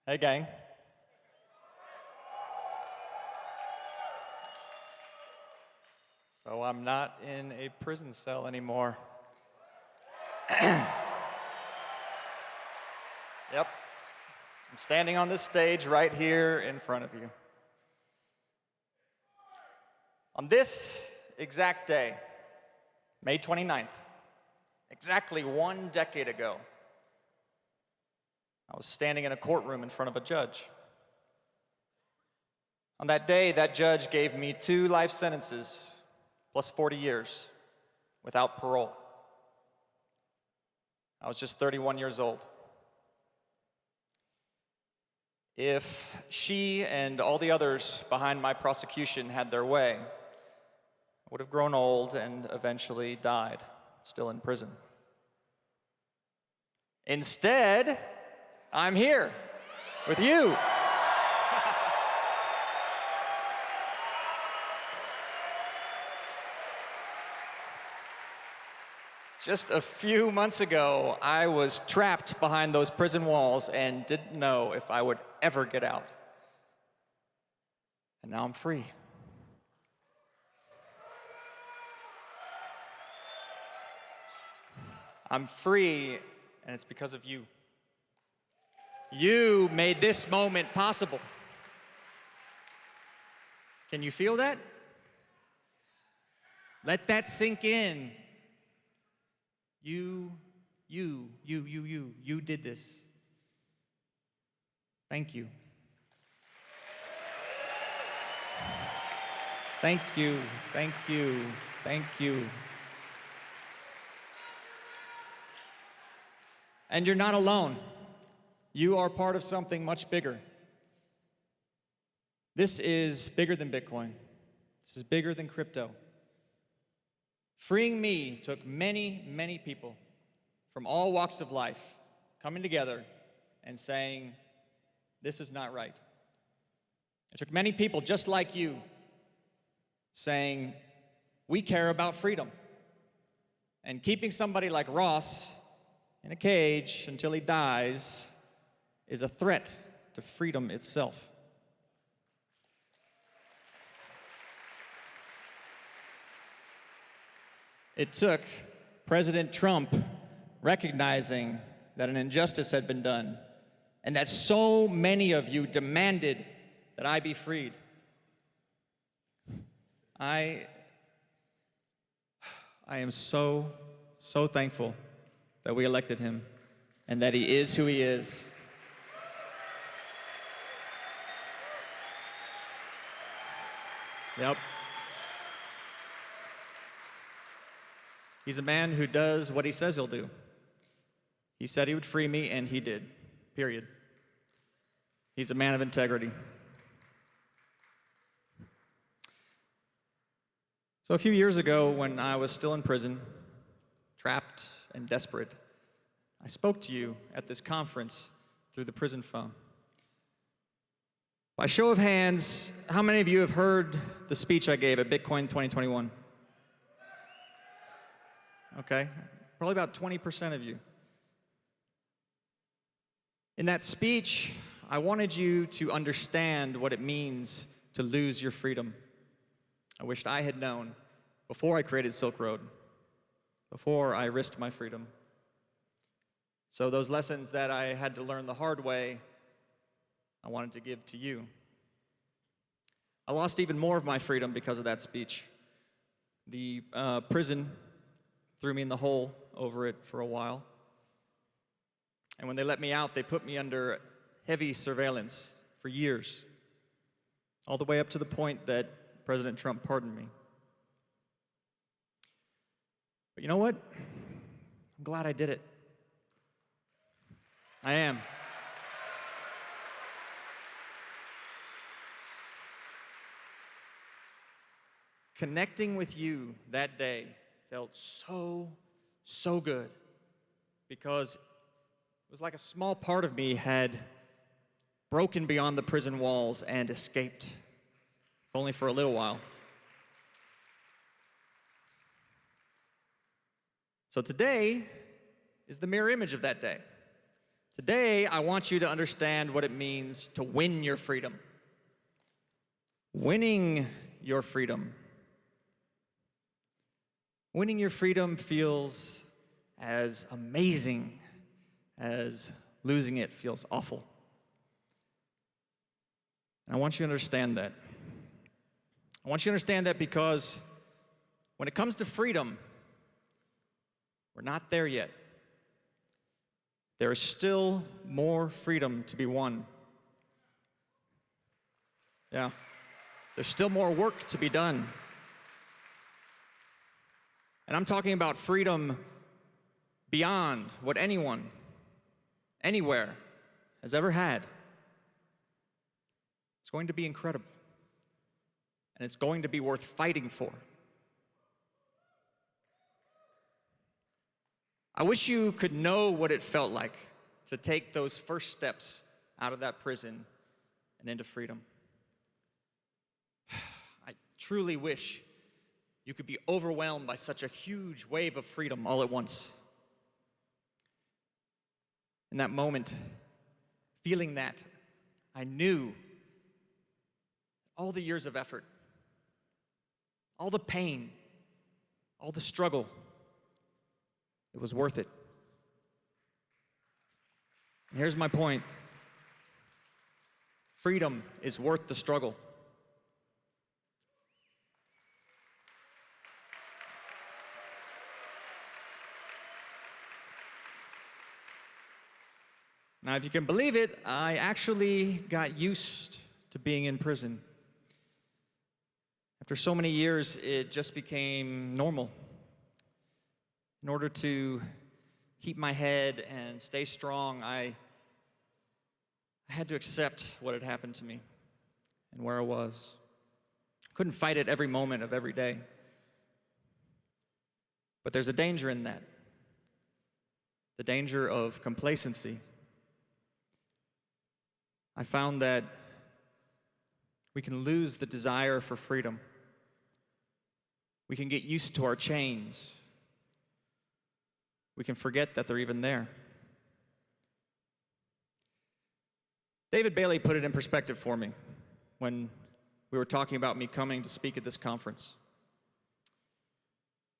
Hey, gang. So I'm not in a prison cell anymore. Yep. I'm standing on this stage right here in front of you. On this exact day, May 29th, exactly 1 decade ago, I was standing in a courtroom in front of a judge. On that day, that judge gave me 2 life sentences plus 40 years without parole. I was just 31 years old. If she and all the others behind my prosecution had their way, I would have grown old and eventually died, still in prison. Instead, I'm here with you. Just a few months ago, I was trapped behind those prison walls and didn't know if I would ever get out. And now I'm free. I'm free, and it's because of you. You made this moment possible. Can you feel that? Let that sink in. You did this. Thank you. Thank you, thank you, thank you. And you're not alone. You are part of something much bigger. This is bigger than Bitcoin. This is bigger than crypto. Freeing me took many, many people from all walks of life coming together and saying, this is not right. It took many people just like you saying, we care about freedom. And keeping somebody like Ross in a cage until he dies is a threat to freedom itself. It took President Trump recognizing that an injustice had been done and that so many of you demanded that I be freed. I am so thankful that we elected him and that he is who he is. Yep. He's a man who does what he says he'll do. He said he would free me, and he did. Period. He's a man of integrity. So a few years ago, when I was still in prison, trapped and desperate, I spoke to you at this conference through the prison phone. By show of hands, how many of you have heard the speech I gave at Bitcoin 2021? Okay, probably about 20% of you. In that speech, I wanted you to understand what it means to lose your freedom. I wished I had known before I created Silk Road, before I risked my freedom. So those lessons that I had to learn the hard way, I wanted to give to you. I lost even more of my freedom because of that speech. The prison threw me in the hole over it for a while. And when they let me out, they put me under heavy surveillance for years, all the way up to the point that President Trump pardoned me. But you know what? I'm glad I did it. I am. Connecting with you that day felt so good, because it was like a small part of me had broken beyond the prison walls and escaped, if only for a little while. So today is the mirror image of that day. Today, I want you to understand what it means to win your freedom. Winning your freedom. Winning your freedom feels as amazing as losing it feels awful. And I want you to understand that. I want you to understand that because when it comes to freedom, we're not there yet. There is still more freedom to be won. Yeah. There's still more work to be done. And I'm talking about freedom beyond what anyone, anywhere, has ever had. It's going to be incredible. And it's going to be worth fighting for. I wish you could know what it felt like to take those first steps out of that prison and into freedom. I truly wish you could be overwhelmed by such a huge wave of freedom all at once. In that moment, feeling that, I knew all the years of effort, all the pain, all the struggle, it was worth it. And here's my point. Freedom is worth the struggle. Now, if you can believe it, I actually got used to being in prison. After so many years, it just became normal. In order to keep my head and stay strong, I had to accept what had happened to me and where I was. I couldn't fight it every moment of every day. But there's a danger in that. The danger of complacency. I found that we can lose the desire for freedom. We can get used to our chains. We can forget that they're even there. David Bailey put it in perspective for me when we were talking about me coming to speak at this conference.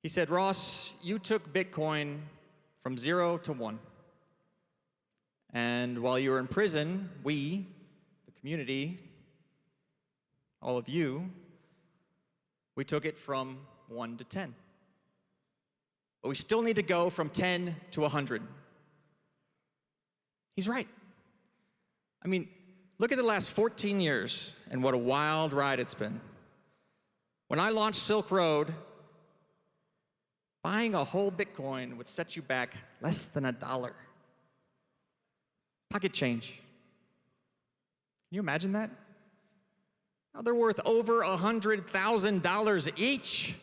He said, Ross, you took Bitcoin from 0 to 1. And while you were in prison, we, the community, all of you, we took it from 1 to 10. But we still need to go from 10 to 100. He's right. I mean, look at the last 14 years and what a wild ride it's been. When I launched Silk Road, buying a whole Bitcoin would set you back less than $1. Pocket change. Can you imagine that? Now they're worth over $100,000 each.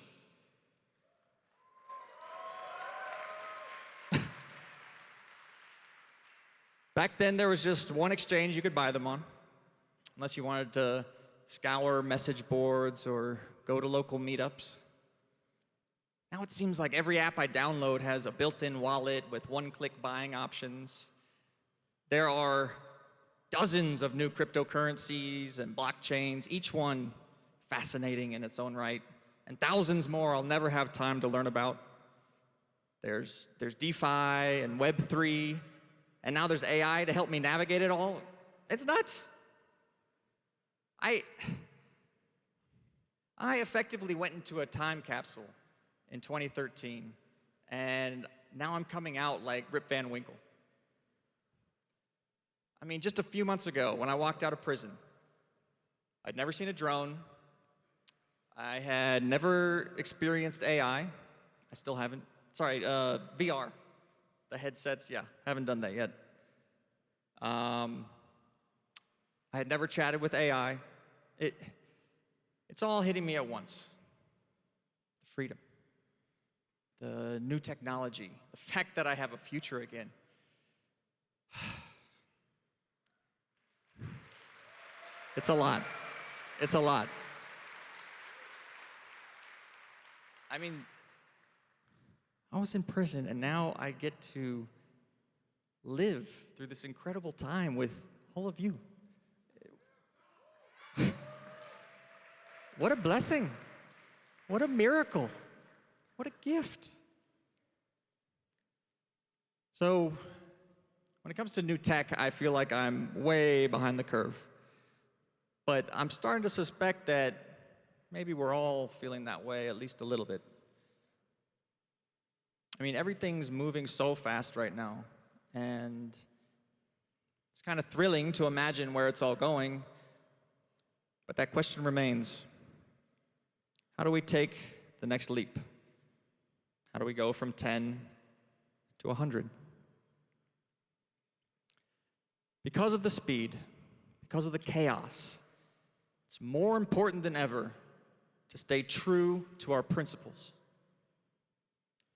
Back then, there was just one exchange you could buy them on, unless you wanted to scour message boards or go to local meetups. Now it seems like every app I download has a built-in wallet with one-click buying options. There are dozens of new cryptocurrencies and blockchains, each one fascinating in its own right, and thousands more I'll never have time to learn about. There's DeFi and Web3, and now there's AI to help me navigate it all. It's nuts. I effectively went into a time capsule in 2013, and now I'm coming out like Rip Van Winkle. I mean, just a few months ago, when I walked out of prison, I'd never seen a drone. I had never experienced AI. I still haven't. Sorry, VR. The headsets, yeah, haven't done that yet. I had never chatted with AI. It's all hitting me at once. The freedom, the new technology, the fact that I have a future again. It's a lot. It's a lot. I mean, I was in prison, and now I get to live through this incredible time with all of you. What a blessing. What a miracle. What a gift. So, when it comes to new tech, I feel like I'm way behind the curve. But I'm starting to suspect that maybe we're all feeling that way at least a little bit. I mean, everything's moving so fast right now, and it's kind of thrilling to imagine where it's all going. But that question remains. How do we take the next leap? How do we go from 10 to 100? Because of the speed, because of the chaos, it's more important than ever to stay true to our principles.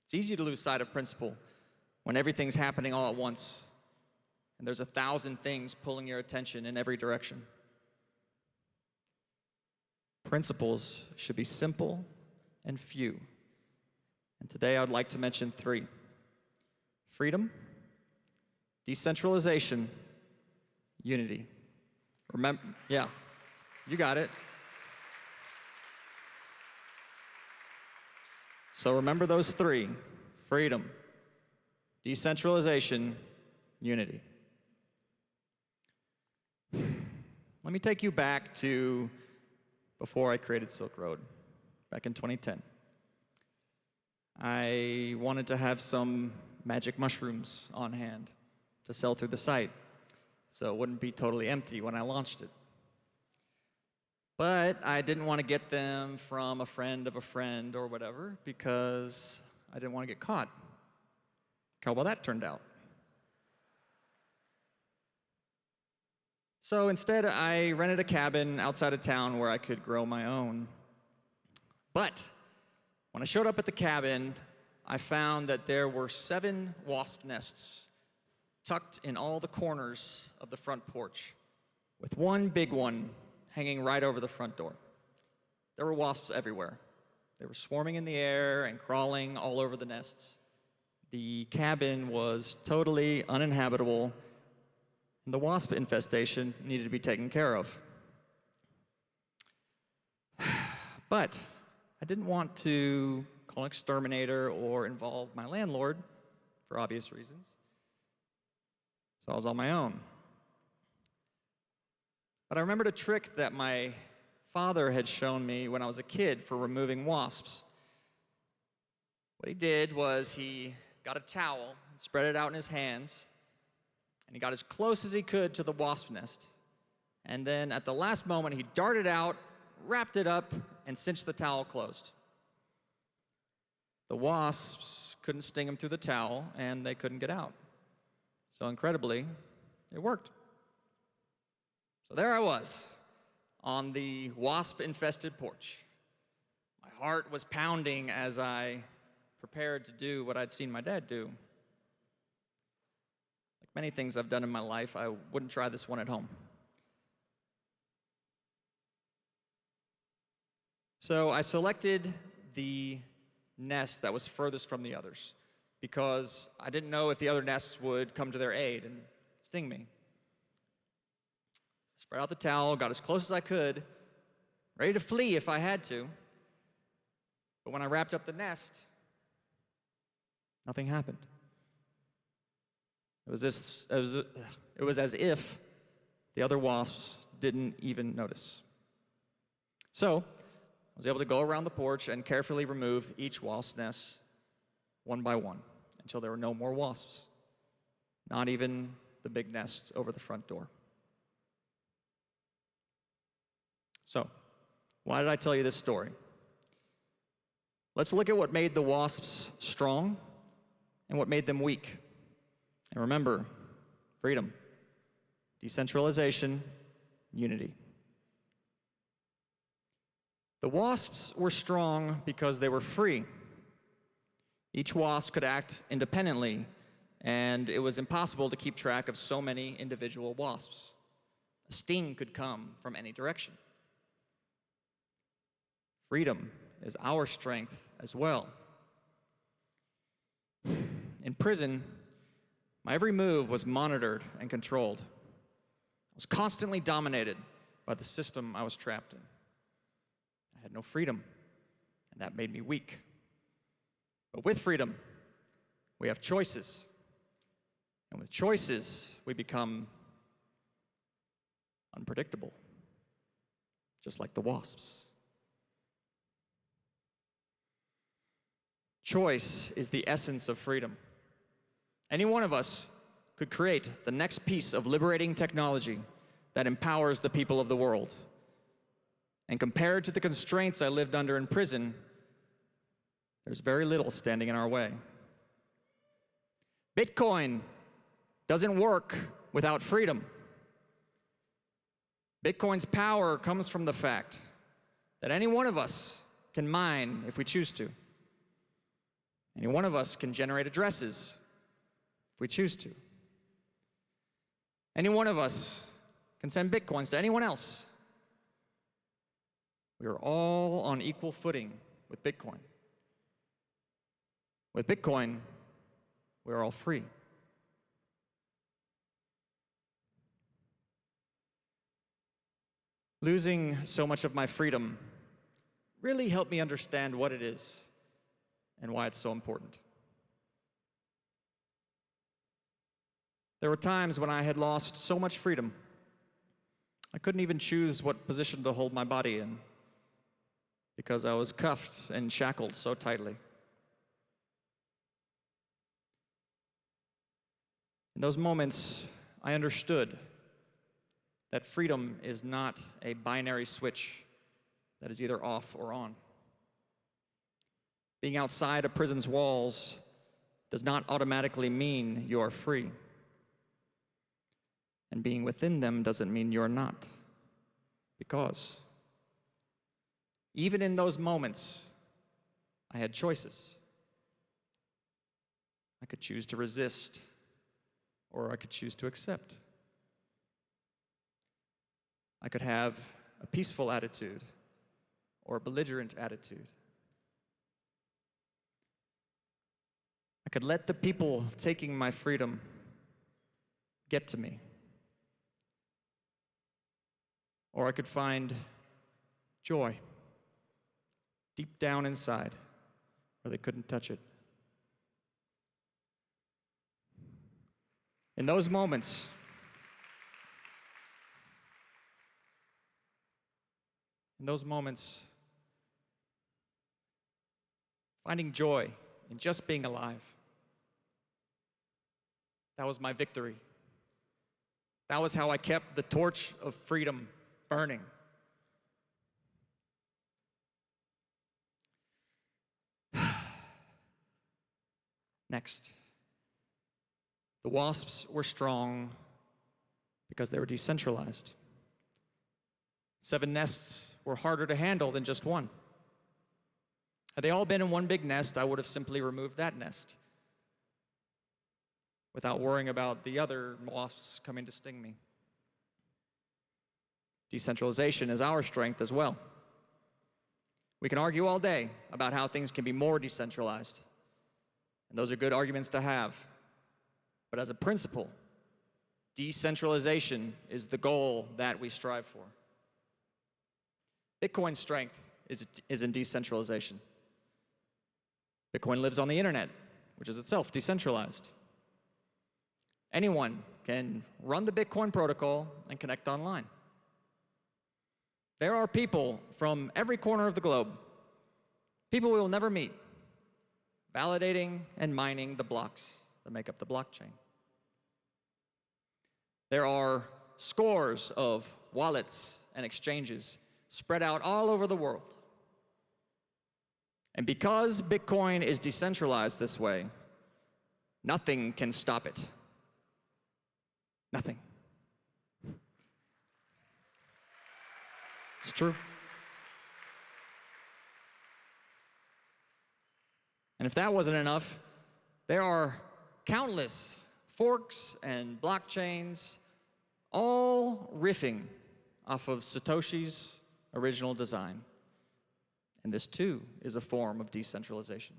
It's easy to lose sight of principle when everything's happening all at once and there's 1,000 things pulling your attention in every direction. Principles should be simple and few. And today I'd like to mention 3. Freedom, decentralization, unity. Remember, yeah, you got it. So remember those 3: freedom, decentralization, unity. Let me take you back to before I created Silk Road, back in 2010. I wanted to have some magic mushrooms on hand to sell through the site, so it wouldn't be totally empty when I launched it. But I didn't want to get them from a friend of a friend or whatever because I didn't want to get caught. Look how well that turned out. So instead, I rented a cabin outside of town where I could grow my own. But when I showed up at the cabin, I found that there were 7 wasp nests tucked in all the corners of the front porch, with one big one hanging right over the front door. There were wasps everywhere. They were swarming in the air and crawling all over the nests. The cabin was totally uninhabitable, and the wasp infestation needed to be taken care of. But I didn't want to call an exterminator or involve my landlord, for obvious reasons. So I was on my own. But I remembered a trick that my father had shown me when I was a kid for removing wasps. What he did was he got a towel and spread it out in his hands, and he got as close as he could to the wasp nest. And then at the last moment, he darted out, wrapped it up, and cinched the towel closed. The wasps couldn't sting him through the towel, and they couldn't get out. So incredibly, it worked. So there I was, on the wasp-infested porch. My heart was pounding as I prepared to do what I'd seen my dad do. Like many things I've done in my life, I wouldn't try this one at home. So I selected the nest that was furthest from the others because I didn't know if the other nests would come to their aid and sting me. Spread out the towel, got as close as I could, ready to flee if I had to. But when I wrapped up the nest, nothing happened. It was as if the other wasps didn't even notice. So I was able to go around the porch and carefully remove each wasp nest one by one until there were no more wasps, not even the big nest over the front door. So, why did I tell you this story? Let's look at what made the wasps strong and what made them weak. And remember, freedom, decentralization, unity. The wasps were strong because they were free. Each wasp could act independently, and it was impossible to keep track of so many individual wasps. A sting could come from any direction. Freedom is our strength as well. In prison, My every move was monitored and controlled. I was constantly dominated by the system I was trapped in. I had no freedom, and that made me weak. But with freedom, we have choices. And with choices, we become unpredictable, just like the wasps. Choice is the essence of freedom. Any one of us could create the next piece of liberating technology that empowers the people of the world. And compared to the constraints I lived under in prison, there's very little standing in our way. Bitcoin doesn't work without freedom. Bitcoin's power comes from the fact that any one of us can mine if we choose to. Any one of us can generate addresses if we choose to. Any one of us can send Bitcoins to anyone else. We are all on equal footing with Bitcoin. With Bitcoin, we are all free. Losing so much of my freedom really helped me understand what it is and why it's so important. There were times when I had lost so much freedom, I couldn't even choose what position to hold my body in because I was cuffed and shackled so tightly. In those moments, I understood that freedom is not a binary switch that is either off or on. Being outside a prison's walls does not automatically mean you are free. And being within them doesn't mean you're not. Because even in those moments, I had choices. I could choose to resist, or I could choose to accept. I could have a peaceful attitude or a belligerent attitude. I could let the people taking my freedom get to me. Or I could find joy deep down inside where they couldn't touch it. In those moments, finding joy in just being alive, that was my victory. That was how I kept the torch of freedom burning. Next, the wasps were strong because they were decentralized. 7 nests were harder to handle than just one. Had they all been in one big nest, I would have simply removed that nest without worrying about the other wasps coming to sting me. Decentralization is our strength as well. We can argue all day about how things can be more decentralized, and those are good arguments to have. But as a principle, decentralization is the goal that we strive for. Bitcoin's strength is in decentralization. Bitcoin lives on the internet, which is itself decentralized. Anyone can run the Bitcoin protocol and connect online. There are people from every corner of the globe, people we will never meet, validating and mining the blocks that make up the blockchain. There are scores of wallets and exchanges spread out all over the world. And because Bitcoin is decentralized this way, nothing can stop it. Nothing. It's true. And if that wasn't enough, there are countless forks and blockchains all riffing off of Satoshi's original design. And this too is a form of decentralization.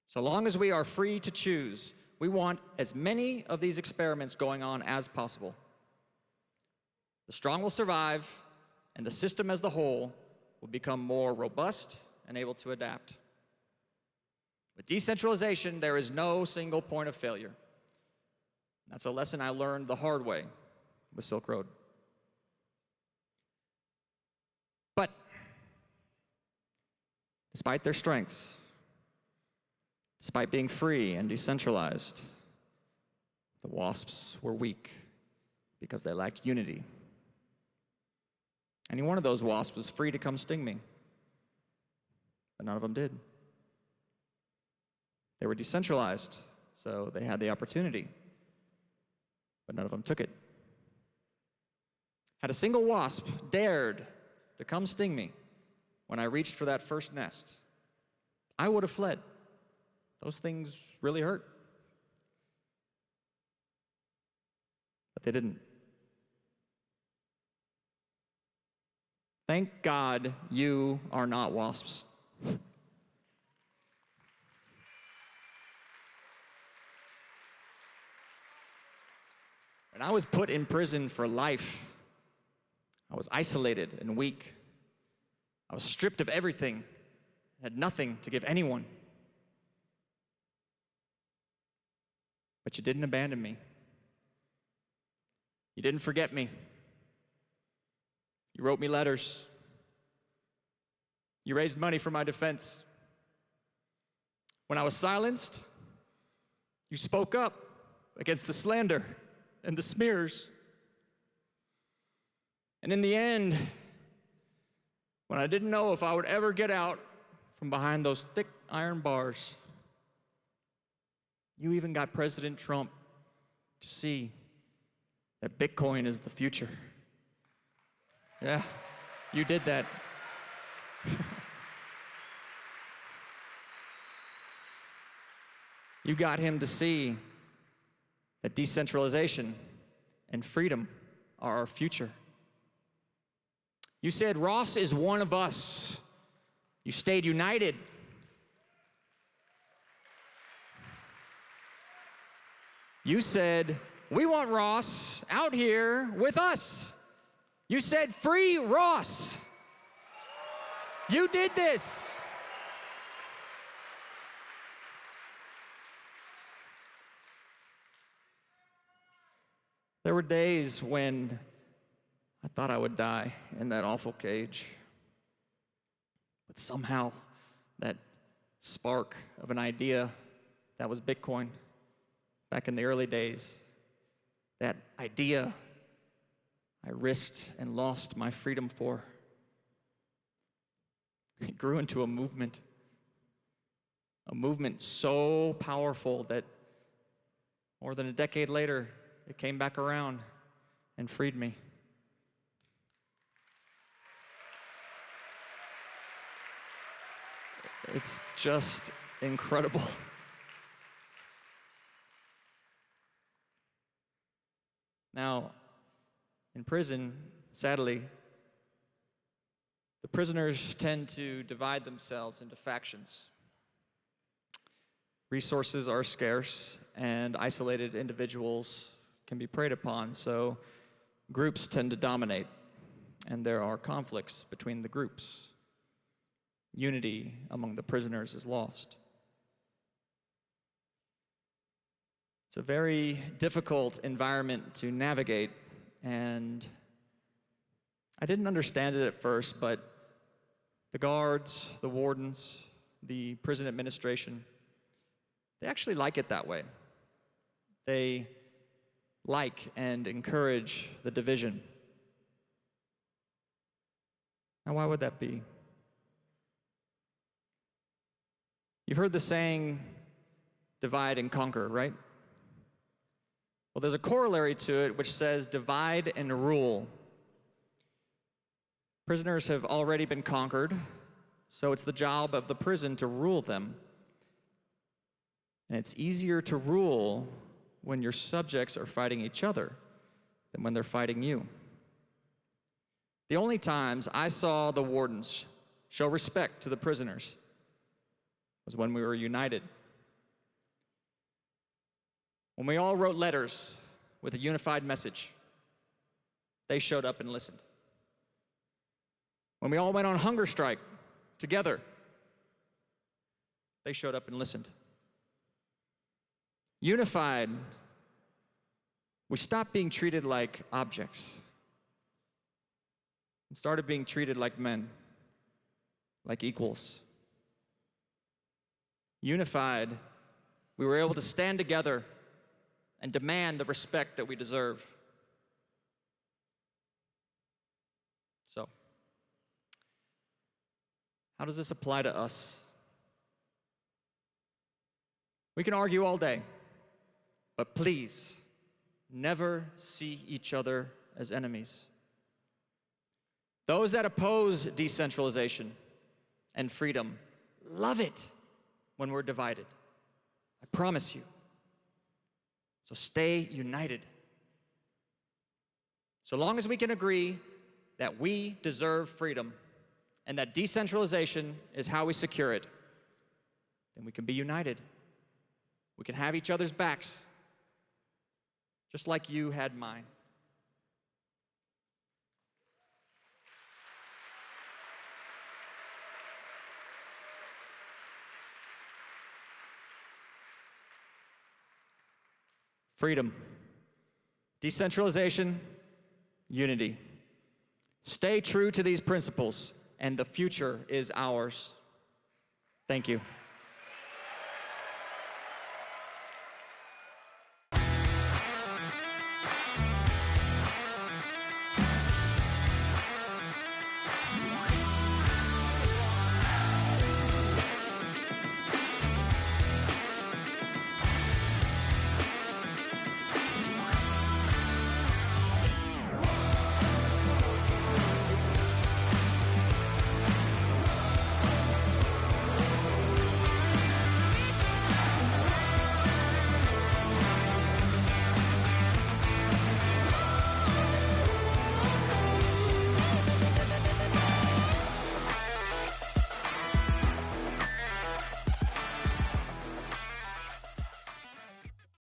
So long as we are free to choose We want as many of these experiments going on as possible. The strong will survive, and the system as the whole will become more robust and able to adapt. With decentralization, there is no single point of failure. That's a lesson I learned the hard way with Silk Road. But despite their strengths, despite being free and decentralized, the wasps were weak because they lacked unity. Any one of those wasps was free to come sting me, but none of them did. They were decentralized, so they had the opportunity, but none of them took it. Had a single wasp dared to come sting me when I reached for that first nest, I would have fled. Those things really hurt. But they didn't. Thank God you are not wasps. When I was put in prison for life, I was isolated and weak. I was stripped of everything, had nothing to give anyone. But you didn't abandon me. You didn't forget me. You wrote me letters. You raised money for my defense. When I was silenced, you spoke up against the slander and the smears. And in the end, when I didn't know if I would ever get out from behind those thick iron bars, you even got President Trump to see that Bitcoin is the future. Yeah, you did that. You got him to see that decentralization and freedom are our future. You said, Ross is one of us. You stayed united. You said, we want Ross out here with us. You said, free Ross. You did this. There were days when I thought I would die in that awful cage. But somehow, that spark of an idea that was Bitcoin back in the early days, that idea I risked and lost my freedom for, it grew into a movement so powerful that more than a decade later, it came back around and freed me. It's just incredible. Now, in prison, sadly, the prisoners tend to divide themselves into factions. Resources are scarce, and isolated individuals can be preyed upon, so groups tend to dominate, and there are conflicts between the groups. Unity among the prisoners is lost. It's a very difficult environment to navigate, and I didn't understand it at first, but the guards, the wardens, the prison administration, they actually like it that way. They like and encourage the division. Now, why would that be? You've heard the saying, divide and conquer, right? Well, there's a corollary to it which says divide and rule. Prisoners have already been conquered, so it's the job of the prison to rule them. And it's easier to rule when your subjects are fighting each other than when they're fighting you. The only times I saw the wardens show respect to the prisoners was when we were united. When we all wrote letters with a unified message, they showed up and listened. When we all went on hunger strike together, they showed up and listened. Unified, we stopped being treated like objects and started being treated like men, like equals. Unified, we were able to stand together and demand the respect that we deserve. So, how does this apply to us? We can argue all day, but please, never see each other as enemies. Those that oppose decentralization and freedom love it when we're divided. I promise you. So stay united. So long as we can agree that we deserve freedom and that decentralization is how we secure it, then we can be united. We can have each other's backs, just like you had mine. Freedom, decentralization, unity. Stay true to these principles, and the future is ours. Thank you.